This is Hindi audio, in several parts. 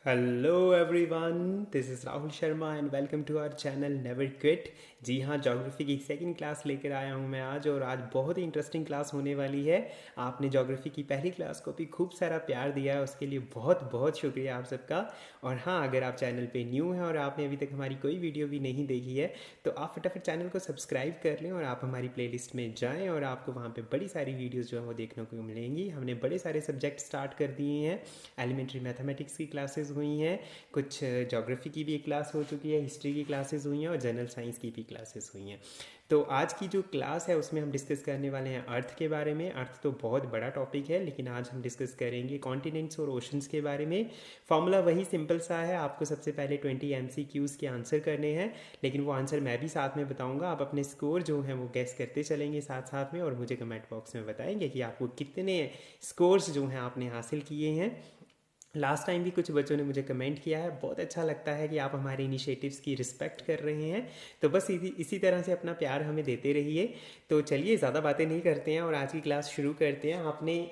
Hello everyone, this is Rahul Sharma and welcome to our channel never quit. जी हाँ, ज्योग्राफी की सेकंड क्लास लेकर आया हूँ मैं आज, और आज बहुत ही इंटरेस्टिंग क्लास होने वाली है। आपने ज्योग्राफी की पहली क्लास को भी खूब सारा प्यार दिया है, उसके लिए बहुत बहुत शुक्रिया आप सबका। और हाँ, अगर आप चैनल पे न्यू हैं और आपने अभी तक हमारी कोई वीडियो भी नहीं देखी है तो आप फटाफट चैनल को सब्सक्राइब कर लें और आप हमारी प्लेलिस्ट में जाएँ, और आपको वहाँ पे बड़ी सारी वीडियोज़ जो है वो देखने को मिलेंगी। हमने बड़े सारे सब्जेक्ट स्टार्ट कर दिए हैं। एलिमेंट्री मैथमेटिक्स की क्लासेस हुई हैं, कुछ ज्योग्राफी की भी एक क्लास हो चुकी है, हिस्ट्री की क्लासेस हुई हैं और जनरल साइंस की भी क्लासेस हुई हैं। तो आज की जो क्लास है उसमें हम डिस्कस करने वाले हैं अर्थ के बारे में। अर्थ तो बहुत बड़ा टॉपिक है, लेकिन आज हम डिस्कस करेंगे कॉन्टिनेंट्स और ओशंस के बारे में। फॉर्मूला वही सिंपल सा है, आपको सबसे पहले 20 MCQs के आंसर करने हैं, लेकिन वो आंसर मैं भी साथ में बताऊंगा। आप अपने स्कोर जो हैं वो गैस करते चलेंगे साथ साथ में, और मुझे कमेंट बॉक्स में बताएंगे कि आपको कितने स्कोर्स जो हैं आपने हासिल किए हैं। लास्ट टाइम भी कुछ बच्चों ने मुझे कमेंट किया है, बहुत अच्छा लगता है कि आप हमारे इनिशिएटिव्स की रिस्पेक्ट कर रहे हैं। तो बस इसी तरह से अपना प्यार हमें देते रहिए। तो चलिए, ज़्यादा बातें नहीं करते हैं और आज की क्लास शुरू करते हैं। आपने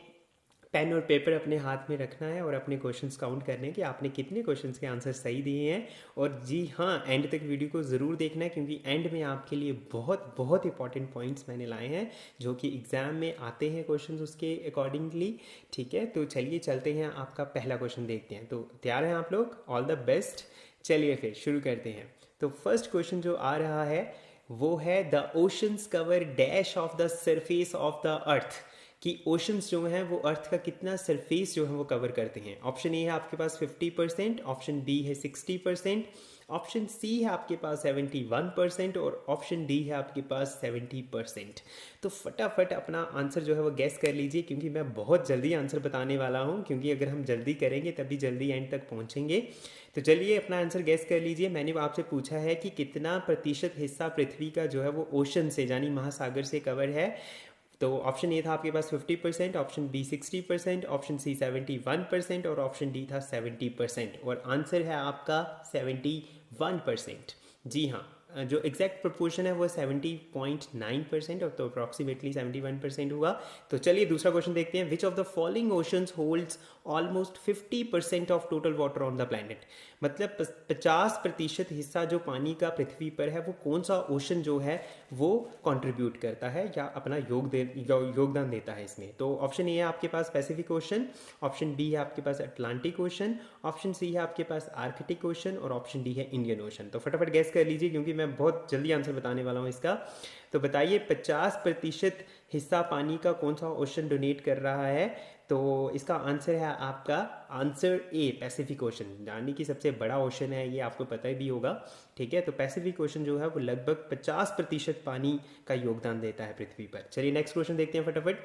पेन और पेपर अपने हाथ में रखना है और अपने क्वेश्चंस काउंट करने कि आपने कितने क्वेश्चंस के आंसर सही दिए हैं। और जी हाँ, एंड तक वीडियो को ज़रूर देखना है, क्योंकि एंड में आपके लिए बहुत बहुत इंपॉर्टेंट पॉइंट्स मैंने लाए हैं जो कि एग्ज़ाम में आते हैं क्वेश्चंस उसके अकॉर्डिंगली। ठीक है, तो चलिए चलते हैं, आपका पहला क्वेश्चन देखते हैं। तो तैयार हैं आप लोग? All the best. चलिए फिर शुरू करते हैं। तो फर्स्ट क्वेश्चन जो आ रहा है वो है, the oceans cover dash of the surface of the अर्थ। कि ओशंस जो हैं वो अर्थ का कितना सरफेस जो है वो कवर करते हैं। ऑप्शन ए है आपके पास 50%, ऑप्शन बी है 60%, ऑप्शन सी है आपके पास 71%, और ऑप्शन डी है आपके पास 70%। तो फटाफट अपना आंसर जो है वो गैस कर लीजिए, क्योंकि मैं बहुत जल्दी आंसर बताने वाला हूँ, क्योंकि अगर हम जल्दी करेंगे तभी जल्दी एंड तक पहुँचेंगे। तो चलिए अपना आंसर गैस कर लीजिए। मैंने आपसे पूछा है कि कितना प्रतिशत हिस्सा पृथ्वी का जो है वो ओशन से यानी महासागर से कवर है। तो ऑप्शन ए था आपके पास 50%, ऑप्शन बी 60%, ऑप्शन सी 71%, और ऑप्शन डी था 70%, और आंसर है आपका 71%। जी हाँ, जो एग्जैक्ट प्रोपोर्शन है वो 70.9%, और तो अप्रॉक्सीमेटली 71% हुआ। तो चलिए दूसरा क्वेश्चन देखते हैं। Which of the following oceans holds almost 50% of total water on the planet. मतलब 50% हिस्सा जो पानी का पृथ्वी पर है वो कौन सा ओशन जो है वो कंट्रीब्यूट करता है या अपना योगदान देता है इसमें। तो ऑप्शन ए है आपके पास पैसिफिक ओशन, ऑप्शन बी है आपके पास अटलांटिक ओशन, ऑप्शन सी है आपके पास आर्कटिक ओशन, और ऑप्शन डी है इंडियन ओशन। तो फटाफट गैस कर लीजिए, क्योंकि मैं बहुत जल्दी आंसर बताने वाला हूँ इसका। तो बताइए 50% हिस्सा पानी का कौन सा ओशन डोनेट कर रहा है। तो इसका आंसर है आपका आंसर ए, पैसिफिक ओशन, यानी कि सबसे बड़ा ओशन है, ये आपको पता भी होगा। ठीक है, तो पैसिफिक ओशन जो है वो लगभग 50% पानी का योगदान देता है पृथ्वी पर। चलिए नेक्स्ट क्वेश्चन देखते हैं फटाफट।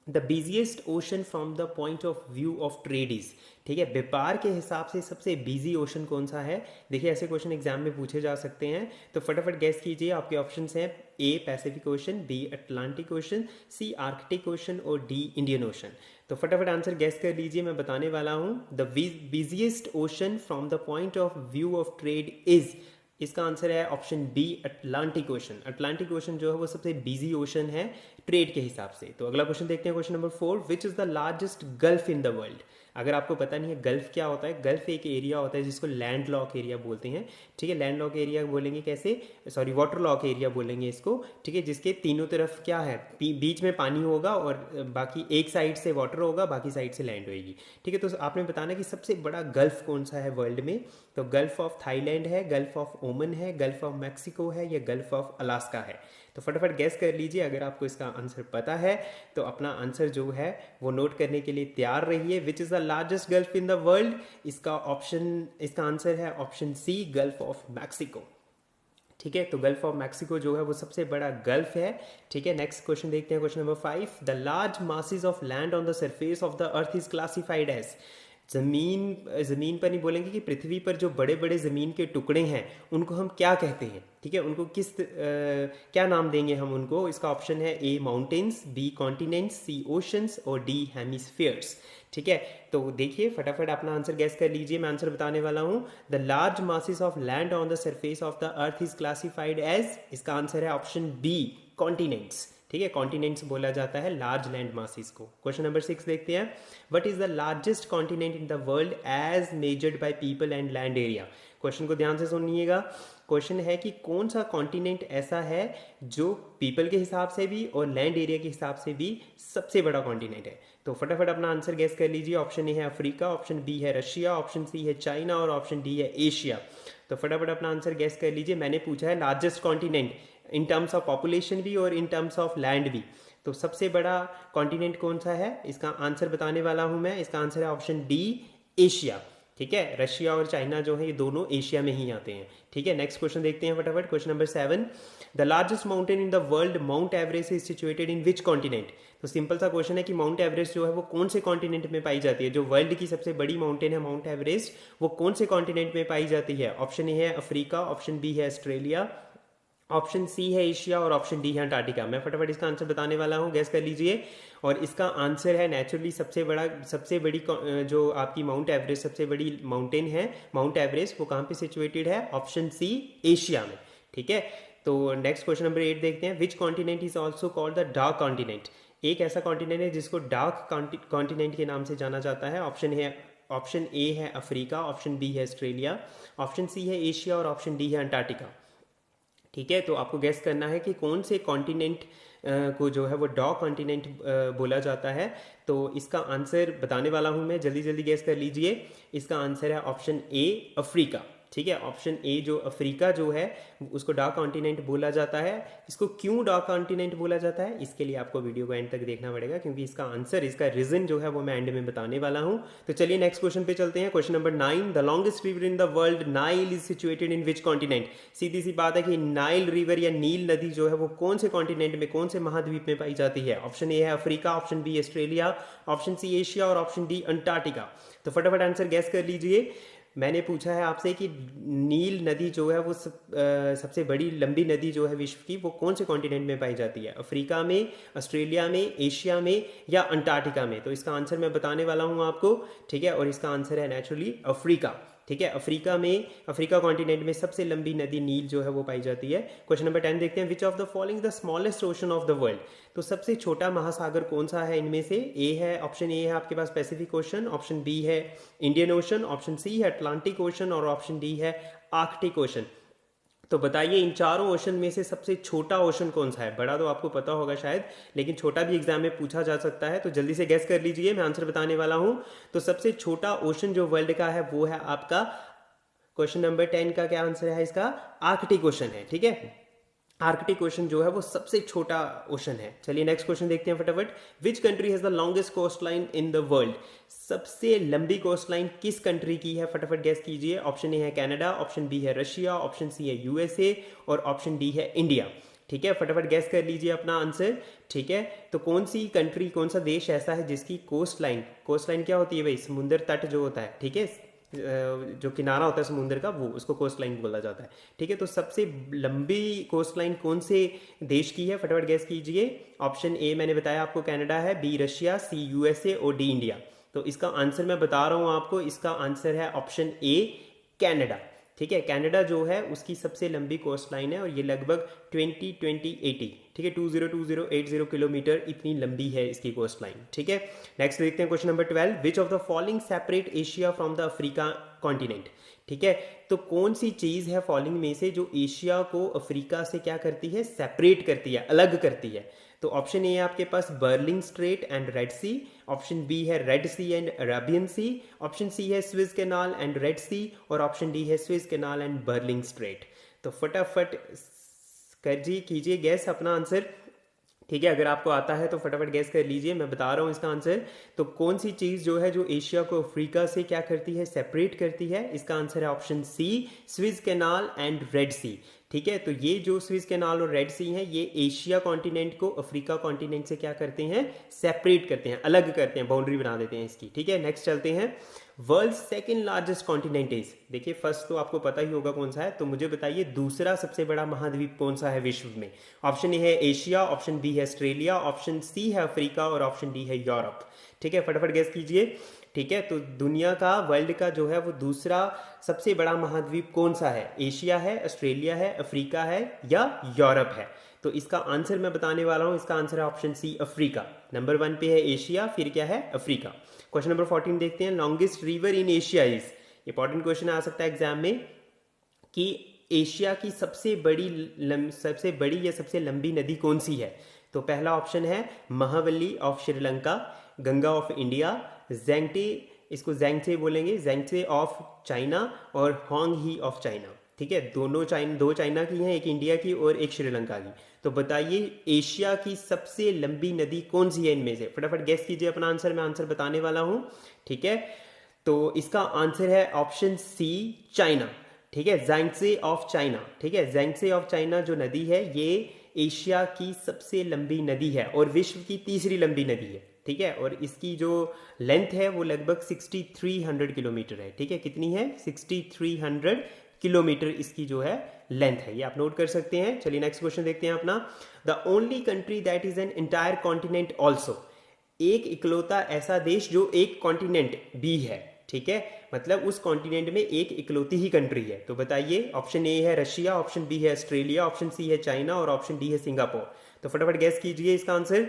The busiest ocean from the point of view of trade is. ठीक है, व्यापार के हिसाब से सबसे बिजी ओशन कौन सा है। देखिए ऐसे क्वेश्चन एग्जाम में पूछे जा सकते हैं, तो फटाफट गैस कीजिए। आपके ऑप्शंस हैं A Pacific Ocean, B Atlantic Ocean, C Arctic Ocean, और डी इंडियन ओशन। तो फटाफट आंसर गैस कर लीजिए, मैं बताने वाला हूँ। The busiest ocean from the point of view of trade is, इसका आंसर है option B Atlantic ocean. Atlantic ocean जो है वो सबसे बिजी ओशन है ट्रेड के हिसाब से। तो अगला क्वेश्चन देखते हैं, question number 4। Which is the largest gulf in the world. अगर आपको पता नहीं है गल्फ क्या होता है, गल्फ एक एरिया होता है जिसको लैंड लॉक एरिया बोलते हैं। ठीक है, लैंड लॉक एरिया बोलेंगे कैसे, सॉरी वाटर लॉक एरिया बोलेंगे इसको। ठीक है, जिसके तीनों तरफ क्या है, बीच में पानी होगा और बाकी एक साइड से वाटर होगा, बाकी साइड से लैंड होगी। ठीक है, तो आपने बताना कि सबसे बड़ा गल्फ कौन सा है वर्ल्ड में। तो गल्फ ऑफ थाईलैंड है, गल्फ ऑफ ओमन है, गल्फ ऑफ मैक्सिको है, या गल्फ ऑफ अलास्का है। तो फटाफट गैस कर लीजिए। अगर आपको इसका आंसर पता है तो अपना आंसर जो है वो नोट करने के लिए तैयार रहिए। Which is the largest gulf in the world, इसका आंसर है option C, gulf of Mexico. ठीक है, तो गल्फ ऑफ मैक्सिको जो है वो सबसे बड़ा गल्फ है। ठीक है, नेक्स्ट क्वेश्चन देखते हैं, question number 5। The large masses of land on the surface of the earth is classified as. जमीन पर नहीं बोलेंगे, कि पृथ्वी पर जो बड़े बड़े जमीन के टुकड़े हैं उनको हम क्या कहते हैं। ठीक है, उनको क्या नाम देंगे हम उनको। इसका ऑप्शन है ए माउंटेन्स, बी कॉन्टिनेंट्स, सी ओशंस, और डी हेमिस्फीयर्स। ठीक है, तो देखिए फटाफट अपना आंसर गैस कर लीजिए। मैं आंसर बताने वाला हूँ। The large masses of land on the surface of the earth is classified as, इसका आंसर है ऑप्शन बी कॉन्टिनेंट्स। ठीक है, कॉन्टिनेंट्स बोला जाता है लार्ज लैंड मासेस को। क्वेश्चन नंबर 6 देखते हैं, what is the largest continent in the world as measured by people and land area. Question को ध्यान से सुनिएगा। क्वेश्चन है कि कौन सा कॉन्टिनेंट ऐसा है जो पीपल के हिसाब से भी और लैंड एरिया के हिसाब से भी सबसे बड़ा कॉन्टिनेंट है। तो फटाफट अपना आंसर गेस कर लीजिए। ऑप्शन ए है अफ्रीका, ऑप्शन बी है रशिया, ऑप्शन सी है चाइना और ऑप्शन डी है एशिया। तो फटाफट अपना आंसर गेस कर लीजिए। मैंने पूछा है largest continent in terms of population भी और इन टर्म्स ऑफ लैंड भी। तो सबसे बड़ा कॉन्टिनेंट कौन सा है, इसका आंसर बताने वाला हूं मैं। इसका आंसर है ऑप्शन डी, एशिया। ठीक है, रशिया और चाइना जो है ये दोनों एशिया में ही आते हैं। ठीक है, नेक्स्ट क्वेश्चन देखते हैं फटाफट। Question number 7, the largest mountain in the world mount Everest is situated in which continent. तो सिंपल सा क्वेश्चन है कि माउंट एवरेस्ट जो है वो कौन से कॉन्टिनेंट में पाई जाती है। जो वर्ल्ड की सबसे बड़ी माउंटेन है माउंट एवरेस्ट, वो कौन से कॉन्टिनेंट में पाई जाती है। ऑप्शन ए है अफ्रीका, ऑप्शन बी है ऑस्ट्रेलिया, ऑप्शन सी है एशिया और ऑप्शन डी है अंटार्कटिका। मैं फटाफट इसका आंसर बताने वाला हूँ, गैस कर लीजिए। और इसका आंसर है नेचुरली सबसे बड़ी जो आपकी माउंट एवरेस्ट सबसे बड़ी माउंटेन है माउंट एवरेस्ट, वो कहाँ पे सिचुएटेड है। ऑप्शन सी, एशिया में। ठीक है, तो नेक्स्ट क्वेश्चन नंबर 8 देखते हैं, which continent is also called the dark continent. एक ऐसा कॉन्टिनेंट है जिसको डार्क कॉन्टिनेंट के नाम से जाना जाता है। ऑप्शन ए है अफ्रीका, ऑप्शन बी है ऑस्ट्रेलिया, ऑप्शन सी है एशिया और ऑप्शन डी है अंटार्कटिका। ठीक है, तो आपको गैस करना है कि कौन से कॉन्टिनेंट को जो है वो डार्क कॉन्टिनेंट बोला जाता है। तो इसका आंसर बताने वाला हूं मैं, जल्दी जल्दी गैस कर लीजिए। इसका आंसर है ऑप्शन ए, अफ्रीका। ठीक है, ऑप्शन ए जो अफ्रीका जो है उसको डार्क कॉन्टिनेंट बोला जाता है। इसको क्यों डार्क कॉन्टिनेंट बोला जाता है, इसके लिए आपको वीडियो को एंड तक देखना पड़ेगा, क्योंकि इसका आंसर, इसका रीजन जो है वो मैं एंड में बताने वाला हूं। तो चलिए नेक्स्ट क्वेश्चन पे चलते हैं। Question number 9, the longest river in the world Nile is situated in which continent. सीधी सी बात है कि नाइल रिवर या नील नदी जो है वो कौन से कॉन्टिनेंट में, कौन से महाद्वीप में पाई जाती है। ऑप्शन ए है Africa, option B Australia, option C Asia और ऑप्शन डी अंटार्कटिका। तो फटाफट आंसर गैस कर लीजिए। मैंने पूछा है आपसे कि नील नदी जो है वो सबसे बड़ी लंबी नदी जो है विश्व की, वो कौन से कॉन्टिनेंट में पाई जाती है। अफ्रीका में, ऑस्ट्रेलिया में, एशिया में या अंटार्कटिका में। तो इसका आंसर मैं बताने वाला हूं आपको। ठीक है, और इसका आंसर है नेचुरली अफ्रीका। ठीक है, अफ्रीका कॉन्टिनेंट में सबसे लंबी नदी नील जो है वो पाई जाती है। क्वेश्चन नंबर 10 देखते हैं, which of the following the smallest ocean of the world. तो सबसे छोटा महासागर कौन सा है इनमें से। ऑप्शन ए है आपके पास पैसिफिक ओशन, ऑप्शन बी है इंडियन ओशन, ऑप्शन सी है अटलांटिक ओशन और ऑप्शन डी है आर्कटिक ओशन। तो बताइए इन चारों ओशन में से सबसे छोटा ओशन कौन सा है। बड़ा तो आपको पता होगा शायद, लेकिन छोटा भी एग्जाम में पूछा जा सकता है। तो जल्दी से गैस कर लीजिए, मैं आंसर बताने वाला हूं। तो सबसे छोटा ओशन जो वर्ल्ड का है वो है आपका, क्वेश्चन नंबर 10 का क्या आंसर है इसका, आर्कटिक ओशन है। ठीक है, आर्कटिक ओशन जो है वो सबसे छोटा ओशन है। चलिए नेक्स्ट क्वेश्चन देखते हैं फटाफट। Which country has the longest coast line in the world. सबसे लंबी कोस्ट लाइन किस कंट्री की है, फटाफट गैस कीजिए। ऑप्शन ए है कनाडा, ऑप्शन बी है रशिया, ऑप्शन सी है यूएसए और ऑप्शन डी है इंडिया। ठीक है, फटाफट गैस कर लीजिए अपना आंसर। ठीक है, तो कौन सी कंट्री, कौन सा देश ऐसा है जिसकी कोस्ट लाइन क्या होती है भाई, समुद्र तट जो होता है, ठीक है, जो किनारा होता है समुद्र का, वो उसको कोस्ट लाइन बोला जाता है। ठीक है, तो सबसे लंबी कोस्ट लाइन कौन से देश की है, फटाफट गैस कीजिए। ऑप्शन ए मैंने बताया आपको कनाडा है, बी रशिया, सी यूएसए और डी इंडिया। तो इसका आंसर मैं बता रहा हूं आपको, इसका आंसर है ऑप्शन ए, कनाडा। ठीक है, कनाडा जो है उसकी सबसे लंबी कोस्ट लाइन है और ये लगभग 20-20-80, ठीक है, 20-20-80 किलोमीटर इतनी लंबी है इसकी कोस्ट लाइन। ठीक है, नेक्स्ट देखते हैं question number 12, which of the following separate Asia from the Africa continent. ठीक है, तो कौन सी चीज है फॉलोइंग में से जो एशिया को अफ्रीका से क्या करती है, सेपरेट करती है, अलग करती है। तो ऑप्शन ए है आपके पास Bering Strait and Red Sea, option B है Red Sea and Arabian Sea, option C है Suez Canal and Red Sea और ऑप्शन डी है Suez Canal and Bering Strait. तो फटाफट कीजिए गैस अपना आंसर। ठीक है, अगर आपको आता है तो फटाफट गैस कर लीजिए, मैं बता रहा हूं इसका आंसर। तो कौन सी चीज जो है जो एशिया को अफ्रीका से क्या करती है, सेपरेट करती है, इसका आंसर है option C, Suez Canal and Red Sea. ठीक है, तो ये जो स्विज कैनाल और रेड सी हैं, ये एशिया कॉन्टिनेंट को अफ्रीका कॉन्टिनेंट से क्या करते हैं, सेपरेट करते हैं, अलग करते हैं, बाउंड्री बना देते हैं इसकी। ठीक है, नेक्स्ट चलते हैं। World second largest continent is, देखिए फर्स्ट तो आपको पता ही होगा कौन सा है, तो मुझे बताइए दूसरा सबसे बड़ा महाद्वीप कौन सा है विश्व में। ऑप्शन ए है एशिया, ऑप्शन बी है ऑस्ट्रेलिया, ऑप्शन सी है अफ्रीका और ऑप्शन डी है यूरोप। ठीक है, फटाफट गैस कीजिए। ठीक है, तो दुनिया का, वर्ल्ड का जो है वो दूसरा सबसे बड़ा महाद्वीप कौन सा है, एशिया है, ऑस्ट्रेलिया है, अफ्रीका है या यूरोप है। तो इसका आंसर मैं बताने वाला हूँ, इसका आंसर है ऑप्शन सी अफ्रीका। नंबर 1 पे है एशिया, फिर क्या है अफ्रीका। क्वेश्चन नंबर 14 देखते हैं, longest river in Asia is, important question आ सकता है एग्जाम में, कि एशिया की सबसे बड़ी या सबसे लंबी नदी कौन सी है। तो पहला ऑप्शन है Mahavali of Sri Lanka, Ganga of India, जेंगटे, इसको जेंगटे बोलेंगे, जेंगटे ऑफ चाइना, और होंग ही ऑफ चाइना। ठीक है, दो चाइना की हैं, एक इंडिया की और एक श्रीलंका की। तो बताइए एशिया की सबसे लंबी नदी कौन सी है इनमें से, फटाफट गेस कीजिए अपना आंसर, मैं आंसर बताने वाला हूं। ठीक है, तो इसका आंसर है ऑप्शन सी चाइना। ठीक है, ज़ैंगसे ऑफ चाइना। ठीक है, ज़ैंगसे ऑफ चाइना जो नदी है ये एशिया की सबसे लंबी नदी है और विश्व की तीसरी लंबी नदी है। ठीक है, और इसकी जो लेंथ है वो लगभग 6300 किलोमीटर है। ठीक है, कितनी है, 6300 किलोमीटर इसकी जो है लेंथ है, ये आप नोट कर सकते हैं। चलिए नेक्स्ट क्वेश्चन देखते हैं अपना, the only country that is an entire continent also, एक इकलौता ऐसा देश जो एक कॉन्टिनेंट भी है। ठीक है, मतलब उस कॉन्टिनेंट में एक इकलौती ही कंट्री है। तो बताइए, ऑप्शन ए है रशिया, ऑप्शन बी है ऑस्ट्रेलिया, ऑप्शन सी है चाइना और ऑप्शन डी है सिंगापुर। तो फटाफट गैस कीजिए इसका आंसर।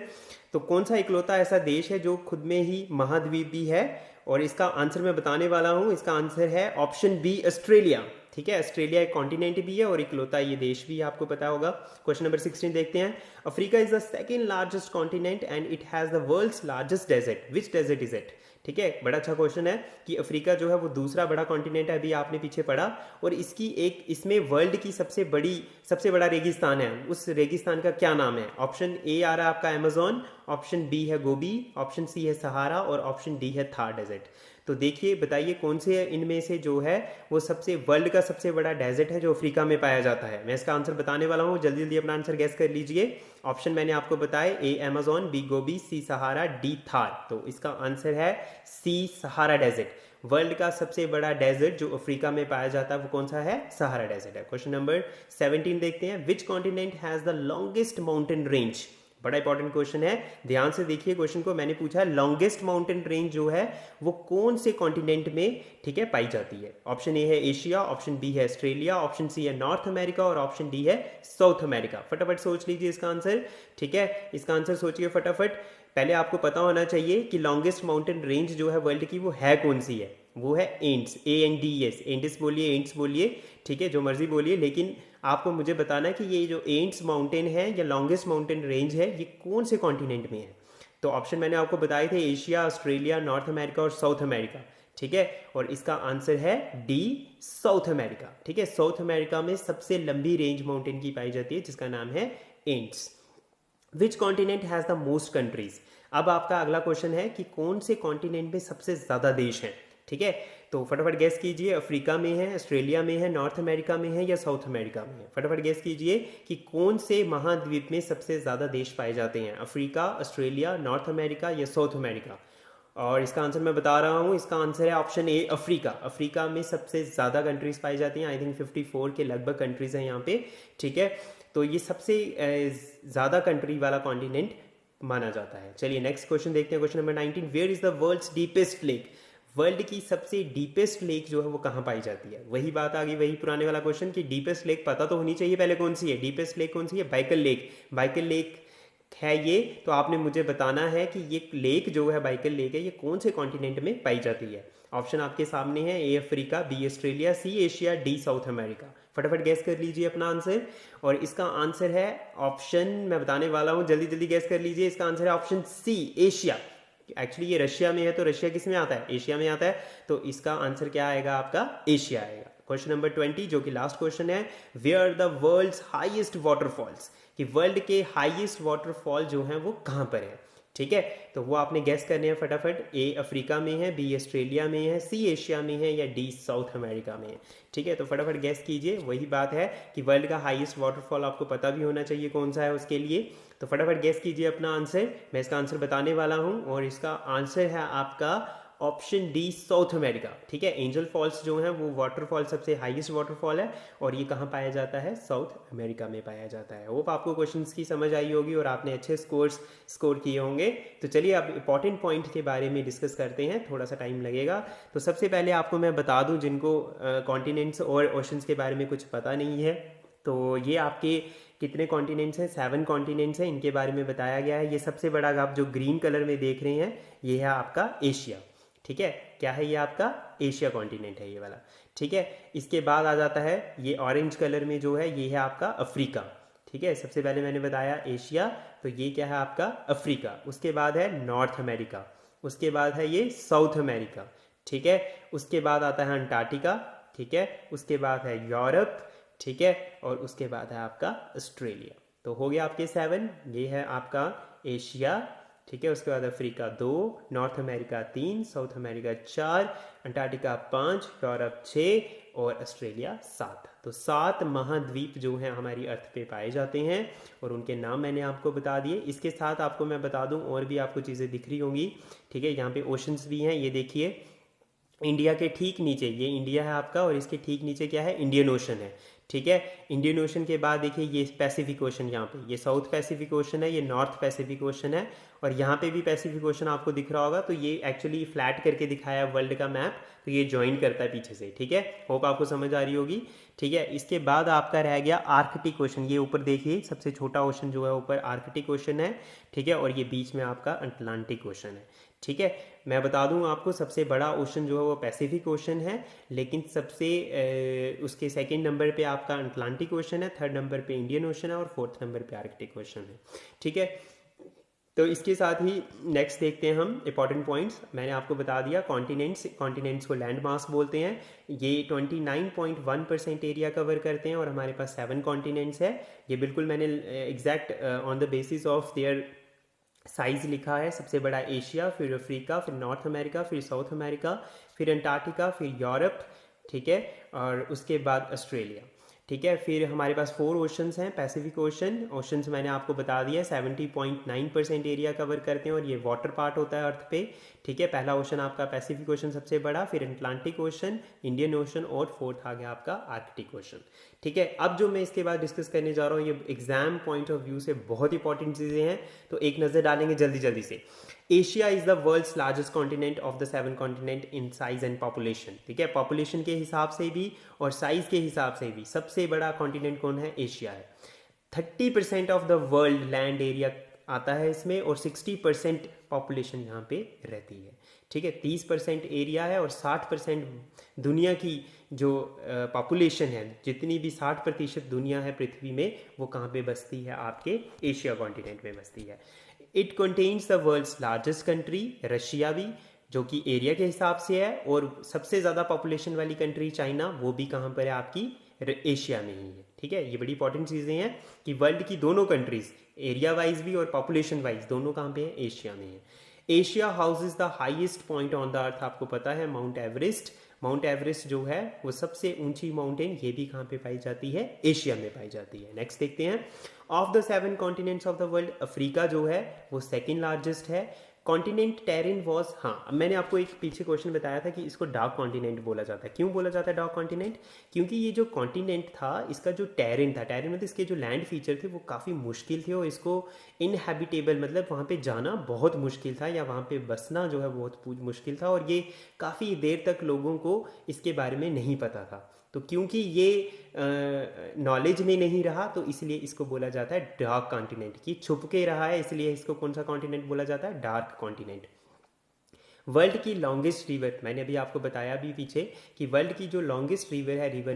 तो कौन सा इकलौता ऐसा देश है जो खुद में ही महाद्वीप भी है, और इसका आंसर मैं बताने वाला हूं। इसका आंसर है ऑप्शन बी ऑस्ट्रेलिया। ठीक है, ऑस्ट्रेलिया एक कॉन्टिनेंट भी है और इकलौता ये देश भी है, आपको पता होगा। क्वेश्चन नंबर 16 देखते हैं, Africa is the second largest continent and it has the world's largest desert, which desert is it. ठीक है, बड़ा अच्छा क्वेश्चन है कि अफ्रीका जो है वो दूसरा बड़ा कॉन्टिनेंट है, अभी आपने पीछे पढ़ा, और इसमें वर्ल्ड की सबसे बड़ा रेगिस्तान है, उस रेगिस्तान का क्या नाम है। ऑप्शन ए आ रहा है आपका अमेजोन, ऑप्शन बी है गोबी, ऑप्शन सी है सहारा और ऑप्शन डी है थार डेजर्ट। तो देखिए बताइए कौन से इनमें से जो है वो वर्ल्ड का सबसे बड़ा डेजर्ट है जो अफ्रीका में पाया जाता है। मैं इसका आंसर बताने वाला हूँ, जल्दी जल्दी अपना आंसर गैस कर लीजिए। ऑप्शन मैंने आपको बताए, ए अमेजोन, बी गोबी, सी सहारा, डी थार। तो इसका आंसर है सी सहारा डेजर्ट। वर्ल्ड का सबसे बड़ा डेजर्ट जो अफ्रीका में पाया जाता है वो कौन सा है, सहारा डेजर्ट है। क्वेश्चन नंबर 17 देखते हैं, which continent has the longest mountain range. बड़ा इंपॉर्टेंट क्वेश्चन है, ध्यान से देखिए क्वेश्चन को। मैंने पूछा है लॉन्गेस्ट माउंटेन रेंज जो है वो कौन से कॉन्टिनेंट में, ठीक है, पाई जाती है। ऑप्शन ए है एशिया, ऑप्शन बी है ऑस्ट्रेलिया, ऑप्शन सी है नॉर्थ अमेरिका और ऑप्शन डी है साउथ अमेरिका। फटाफट सोच लीजिए इसका आंसर। ठीक है, इसका आंसर सोचिए फटाफट। पहले आपको पता होना चाहिए कि लॉन्गेस्ट माउंटेन रेंज जो है वर्ल्ड की वो है कौन सी है, वो है एंड्स, ANDS, एंड्स बोलिए, एंड्स बोलिए, ठीक है, जो मर्जी बोलिए, लेकिन आपको मुझे बताना है कि ये जो एंड्स माउंटेन है या लॉन्गेस्ट माउंटेन रेंज है ये कौन से कॉन्टिनेंट में है। तो ऑप्शन मैंने आपको बताए थे, एशिया, ऑस्ट्रेलिया, नॉर्थ अमेरिका और साउथ अमेरिका। ठीक है, और इसका आंसर है डी, साउथ अमेरिका। ठीक है, साउथ अमेरिका में सबसे लंबी रेंज माउंटेन की पाई जाती है जिसका नाम है ends. Which continent has the most countries. अब आपका अगला क्वेश्चन है कि कौन से कॉन्टिनेंट में सबसे ज्यादा देश हैं। ठीक है, तो फटाफट गैस कीजिए, अफ्रीका में है, ऑस्ट्रेलिया में है, नॉर्थ अमेरिका में है या साउथ अमेरिका में है। फटाफट गैस कीजिए कि कौन से महाद्वीप में सबसे ज्यादा देश पाए जाते हैं, अफ्रीका, ऑस्ट्रेलिया, नॉर्थ अमेरिका या साउथ अमेरिका। और इसका आंसर मैं बता रहा हूँ, इसका आंसर है ऑप्शन ए अफ्रीका। अफ्रीका में सबसे ज्यादा कंट्रीज पाई जाती हैं, आई थिंक 54 के लगभग कंट्रीज हैं यहाँ पे। ठीक है, तो ये सबसे ज्यादा कंट्री वाला कॉन्टिनेंट माना जाता है। चलिए नेक्स्ट क्वेश्चन देखते हैं, question number 19, where is the world's deepest lake. World की सबसे डीपेस्ट लेक जो है वो कहाँ पाई जाती है। वही बात आ गई, वही पुराने वाला क्वेश्चन कि डीपेस्ट लेक पता तो होनी चाहिए पहले कौन सी है। डीपेस्ट लेक कौन सी है, बाइकल लेक। बाइकल लेक है ये, तो आपने मुझे बताना है कि ये लेक जो है, बाइकल लेक है, ये कौन से कॉन्टिनेंट में पाई जाती है। ऑप्शन आपके सामने है, A Africa, B Australia, C Asia, D South America. फटाफट गैस कर लीजिए अपना आंसर, और इसका आंसर है ऑप्शन मैं बताने वाला हूं, जल्दी जल्दी गैस कर लीजिए। इसका आंसर है ऑप्शन सी एशिया। एक्चुअली ये रशिया में है, तो रशिया किस में आता है, एशिया में आता है, तो इसका आंसर क्या आएगा आपका, एशिया आएगा। क्वेश्चन नंबर 20 जो कि लास्ट क्वेश्चन है, where the world's highest waterfalls, कि वर्ल्ड के हाईएस्ट वाटरफॉल जो हैं वो कहां पर है। ठीक है, तो वो आपने गैस करने हैं फटाफट। ए अफ्रीका में है, बी ऑस्ट्रेलिया में है, सी एशिया में है या डी साउथ अमेरिका में है। ठीक है, तो फटाफट गैस कीजिए। वही बात है कि वर्ल्ड का हाईएस्ट वाटरफॉल आपको पता भी होना चाहिए कौन सा है उसके लिए। तो फटाफट गैस कीजिए अपना आंसर, मैं इसका आंसर बताने वाला हूं, और इसका आंसर है आपका ऑप्शन डी साउथ अमेरिका। ठीक है, एंजल फॉल्स जो है वो वाटरफॉल सबसे हाईएस्ट वाटरफॉल है, और ये कहाँ पाया जाता है, साउथ अमेरिका में पाया जाता है। होप आपको क्वेश्चंस की समझ आई होगी और आपने अच्छे स्कोर किए होंगे। तो चलिए अब इंपॉर्टेंट पॉइंट के बारे में डिस्कस करते हैं, थोड़ा सा टाइम लगेगा। तो सबसे पहले आपको मैं बता दूं जिनको कॉन्टिनेंट्स और ओशंस के बारे में कुछ पता नहीं है, तो ये आपके कितने कॉन्टिनेंट्स हैं, 7 कॉन्टिनेंट्स हैं, इनके बारे में बताया गया है। ये सबसे बड़ा आप जो ग्रीन कलर में देख रहे हैं ये है आपका एशिया, ठीक है। क्या है ये आपका एशिया कॉन्टिनेंट है ये वाला, ठीक है। इसके बाद आ जाता है ये ऑरेंज कलर में जो है ये है आपका अफ्रीका, ठीक है। सबसे पहले मैंने बताया एशिया, तो ये क्या है आपका अफ्रीका। उसके बाद है नॉर्थ अमेरिका, उसके बाद है ये साउथ अमेरिका, ठीक है। उसके बाद आता है अंटार्कटिका, ठीक है। उसके बाद है यूरोप, ठीक है। और उसके बाद है आपका ऑस्ट्रेलिया। तो हो गया आपके 7, ये है आपका एशिया, ठीक है। उसके बाद Africa 2, north America 3, south America 4, Antarctica 5, Europe 6 और ऑस्ट्रेलिया 7। तो 7 महाद्वीप जो हैं हमारी अर्थ पे पाए जाते हैं और उनके नाम मैंने आपको बता दिए। इसके साथ आपको मैं बता दूं और भी आपको चीज़ें दिख रही होंगी, ठीक है। यहाँ पे ओशंस भी हैं, ये देखिए इंडिया के ठीक नीचे ये इंडिया है आपका और इसके ठीक नीचे क्या है, इंडियन ओशन है, ठीक है। इंडियन ओशन के बाद देखिए ये पैसिफिक ओशन, यहाँ पे ये साउथ पैसिफिक ओशन है, ये नॉर्थ पैसिफिक ओशन है और यहाँ पे भी पैसिफिक ओशन आपको दिख रहा होगा। तो ये एक्चुअली फ्लैट करके दिखाया है वर्ल्ड का मैप, तो ये ज्वाइन करता है पीछे से, ठीक है। होप आपको समझ आ रही होगी, ठीक है। इसके बाद आपका रह गया आर्कटिक ओशन, ये ऊपर देखिए सबसे छोटा ओशन जो है ऊपर आर्कटिक ओशन है, ठीक है। और ये बीच में आपका अटलांटिक ओशन है, ठीक है। मैं बता दूं आपको सबसे बड़ा ओशन जो है वो पैसिफिक ओशन है, लेकिन सबसे उसके सेकंड नंबर पे आपका अटलांटिक ओशन है, थर्ड नंबर पे इंडियन ओशन है और फोर्थ नंबर पे आर्कटिक ओशन है, ठीक है। तो इसके साथ ही नेक्स्ट देखते हैं हम इंपॉर्टेंट पॉइंट्स। मैंने आपको बता दिया कॉन्टिनेंट्स को लैंड मास बोलते हैं। ये 29.1% एरिया कवर करते हैं और हमारे पास 7 कॉन्टिनेंट्स है। ये बिल्कुल मैंने exact on the basis of their size लिखा है। सबसे बड़ा एशिया, फिर अफ्रीका, फिर नॉर्थ अमेरिका, फिर साउथ अमेरिका, फिर अंटार्कटिका, फिर यूरोप, ठीक है। और उसके बाद ऑस्ट्रेलिया, ठीक है। फिर हमारे पास 4 ओशंस हैं। पैसिफिक ओशंस मैंने आपको बता दिया 70.9% एरिया कवर करते हैं और ये वाटर पार्ट होता है अर्थ पे, ठीक है। पहला ओशन आपका पैसिफिक ओशन सबसे बड़ा, फिर अटलांटिक ओशन, इंडियन ओशन और फोर्थ आ गया आपका आर्कटिक ओशन, ठीक है। अब जो मैं इसके बाद डिस्कस करने जा रहा हूँ ये एग्जाम पॉइंट ऑफ व्यू से बहुत इंपॉर्टेंट चीज़ें हैं, तो एक नज़र डालेंगे जल्दी जल्दी से। Asia is the world's largest continent of the 7 continent in size and population, ठीक है। पॉपुलेशन के हिसाब से भी और साइज के हिसाब से भी सबसे बड़ा कॉन्टिनेंट कौन है, एशिया है। 30% of the world land area आता है इसमें और 60% पॉपुलेशन यहाँ पे रहती है, ठीक है। 30% एरिया है और 60% दुनिया की जो पॉपुलेशन है, जितनी भी 60% दुनिया है पृथ्वी में, वो कहाँ पे बसती है, आपके एशिया कॉन्टिनेंट में बसती है। It contains the world's largest country, Russia भी जो कि एरिया के हिसाब से है, और सबसे ज़्यादा पॉपुलेशन वाली कंट्री चाइना, वो भी कहाँ पर है आपकी एशिया में ही है, ठीक है। ये बड़ी इंपॉर्टेंट चीज़ें हैं कि वर्ल्ड की दोनों कंट्रीज एरिया वाइज भी और पॉपुलेशन वाइज दोनों कहाँ पे है, एशिया में है। Asia houses the highest point on the earth, आपको पता है माउंट एवरेस्ट। माउंट एवरेस्ट जो है वो सबसे ऊंची माउंटेन, ये भी कहाँ पे पाई जाती है, एशिया में पाई जाती है। नेक्स्ट देखते हैं, of the 7 continents of the world Africa जो है वो सेकेंड लार्जेस्ट है। कॉन्टिनेंट टेरिन वॉज, हाँ अब मैंने आपको एक पीछे क्वेश्चन बताया था कि इसको डार्क कॉन्टिनेंट बोला जाता है। क्यों बोला जाता है डार्क कॉन्टिनेंट, क्योंकि ये जो कॉन्टिनेंट था इसका जो टेरिन था, टेरिन मतलब इसके जो लैंड फीचर थे वो काफ़ी मुश्किल थे और इसको इनहेबिटेबल मतलब वहाँ पे जाना बहुत मुश्किल था या वहाँ पे बसना जो है बहुत मुश्किल था, और ये काफ़ी देर तक लोगों को इसके बारे में नहीं पता था। तो क्योंकि ये नॉलेज में नहीं रहा तो इसलिए इसको बोला जाता है डार्क कॉन्टिनेंट, की छुप के रहा है, इसलिए इसको कौन सा कॉन्टिनेंट बोला जाता है, डार्क कॉन्टिनेंट। वर्ल्ड की लॉन्गेस्ट रिवर, मैंने अभी आपको बताया भी पीछे कि वर्ल्ड की जो लॉन्गेस्ट रिवर है रिवर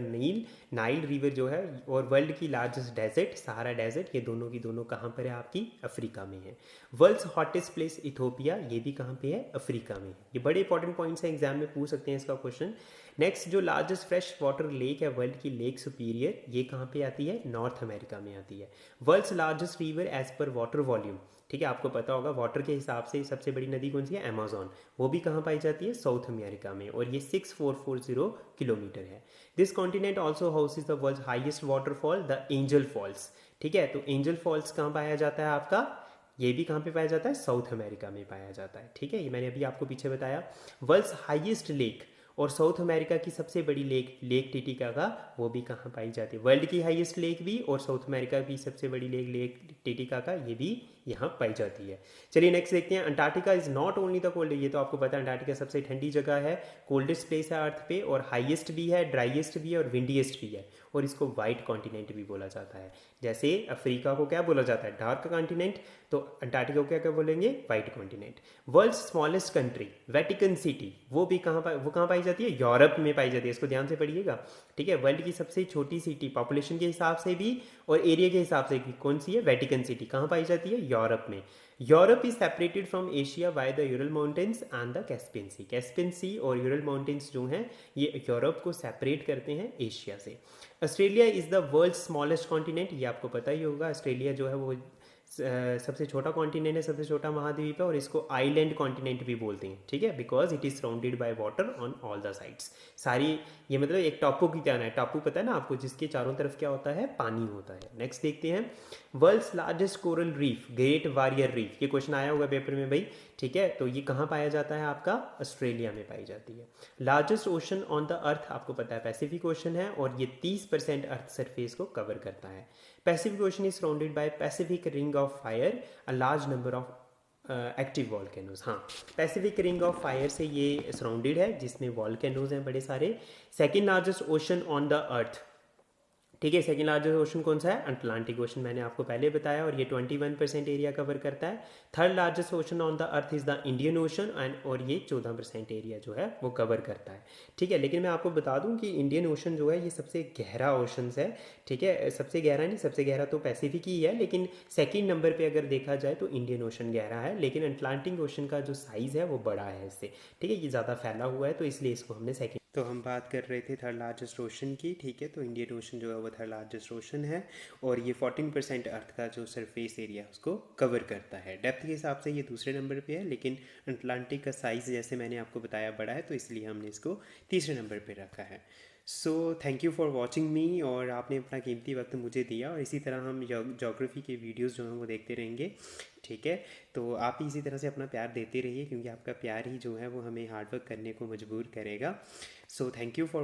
नाइल रिवर जो है, और वर्ल्ड की लार्जेस्ट डेजर्ट सहारा डेजर्ट, ये दोनों की दोनों कहाँ पर है, आपकी अफ्रीका में है। वर्ल्ड्स हॉटेस्ट प्लेस इथोपिया, ये भी कहाँ पे है, अफ्रीका में है। ये बड़े इंपॉर्टेंट पॉइंट्स हैं, एग्जाम में पूछ सकते हैं इसका क्वेश्चन। नेक्स्ट जो लार्जेस्ट फ्रेश वाटर लेक है वर्ल्ड की, लेक सुपीरियर, ये कहाँ पे आती है, नॉर्थ अमेरिका में आती है। World's largest river as per water volume, ठीक है, आपको पता होगा वाटर के हिसाब से सबसे बड़ी नदी कौन सी है, अमेजोन, वो भी कहाँ पाई जाती है, साउथ अमेरिका में, और ये 6440 किलोमीटर है। This continent also houses the world's highest waterfall the Angel Falls, ठीक है। तो एंजल फॉल्स कहाँ पाया जाता है आपका, ये भी कहाँ पे पाया जाता है, साउथ अमेरिका में पाया जाता है, ठीक है। ये मैंने अभी आपको पीछे बताया। वर्ल्ड्स हाईएस्ट लेक, और साउथ अमेरिका की सबसे बड़ी लेक टिटिका का, वो भी कहाँ पाई जाती है, वर्ल्ड की हाईएस्ट लेक भी और साउथ अमेरिका की सबसे बड़ी लेक टिटिका का, ये भी यहाँ पाई जाती है। चलिए नेक्स्ट देखते हैं। Antarctica is not only the cold, ये तो आपको पता है अंटार्कटिका सबसे ठंडी जगह है, कोल्डेस्ट प्लेस है अर्थ पे, और हाईएस्ट भी है, ड्राइएस्ट भी है और विंडीएस्ट भी है, और इसको वाइट कॉन्टिनेंट भी बोला जाता है। जैसे अफ्रीका को क्या बोला जाता है, डार्क कॉन्टिनेंट, तो अंटार्कटिका को क्या क्या बोलेंगे, white continent. World smallest country Vatican city, वो भी कहाँ पाई जाती है, यूरोप में पाई जाती है, इसको ध्यान से पढ़िएगा, ठीक है। वर्ल्ड की सबसे छोटी सिटी पॉपुलेशन के हिसाब से भी और एरिया के हिसाब से भी कौन सी है, वेटिकन सिटी, कहाँ पाई जाती है, यूरोप में। Europe is separated from Asia by the Ural mountains and the Caspian sea, Caspian sea और यूरल माउंटेन्स जो हैं ये यूरोप को सेपरेट करते हैं एशिया से। Australia is the world smallest continent, ये आपको पता ही होगा, ऑस्ट्रेलिया जो है वो सबसे छोटा कॉन्टिनेंट है, सबसे छोटा महाद्वीप है, और इसको आइलैंड कॉन्टिनेंट भी बोलते हैं, ठीक है, because it is surrounded by water on all the sides. सारी ये मतलब एक टापू की तरह है, टापू पता है ना आपको, जिसके चारों तरफ क्या होता है, पानी होता है। नेक्स्ट देखते हैं। World's largest coral reef, Great Barrier Reef, ये क्वेश्चन आया होगा पेपर में भाई, ठीक है, तो ये कहाँ पाया जाता है आपका, ऑस्ट्रेलिया में पाई जाती है। Largest ocean on the earth, आपको पता है पैसिफिक ओशन है, और ये 30% अर्थ सरफेस को कवर करता है। Pacific ocean is surrounded by Pacific ring of fire, a large number of active volcanoes, हाँ, पैसिफिक रिंग ऑफ फायर से ये सराउंडेड है, जिसमें वॉल्केनोज हैं बड़े सारे। Second largest ocean on the earth, ठीक है, सेकेंड लार्जेस्ट ओशन कौन सा है, अटलांटिक ओशन, मैंने आपको पहले बताया, और ये 21% एरिया कवर करता है। Third largest ocean on the earth is the Indian ocean, and और ये 14% एरिया जो है वो कवर करता है, ठीक है। लेकिन मैं आपको बता दूं कि इंडियन ओशन जो है ये सबसे गहरा ओशन है, ठीक है, सबसे गहरा नहीं, सबसे गहरा तो पैसिफिक ही है, लेकिन सेकेंड नंबर पर अगर देखा जाए तो इंडियन ओशन गहरा है, लेकिन अटलांटिक ओशन का जो साइज़ है वो बड़ा है इससे, ठीक है, ये ज़्यादा फैला हुआ है, तो इसलिए इसको हमने सेकेंड। तो हम बात कर रहे थे थर्ड लार्जेस्ट ओशन की, ठीक है, तो इंडियन ओशन जो है वो थर्ड लार्जेस्ट ओशन है, और ये 14% अर्थ का जो सरफेस एरिया उसको कवर करता है। डेप्थ के हिसाब से ये दूसरे नंबर पे है, लेकिन अटलांटिक का साइज़ जैसे मैंने आपको बताया बड़ा है, तो इसलिए हमने इसको तीसरे नंबर पे रखा है। So thank you for watching मी, और आपने अपना कीमती वक्त मुझे दिया, और इसी तरह हम जोग्राफ़ी के वीडियोज़ जो हैं वो देखते रहेंगे, ठीक है। तो आप इसी तरह से अपना प्यार देते रहिए, क्योंकि आपका प्यार ही जो है वो हमें हार्डवर्क करने को मजबूर करेगा। So thank you for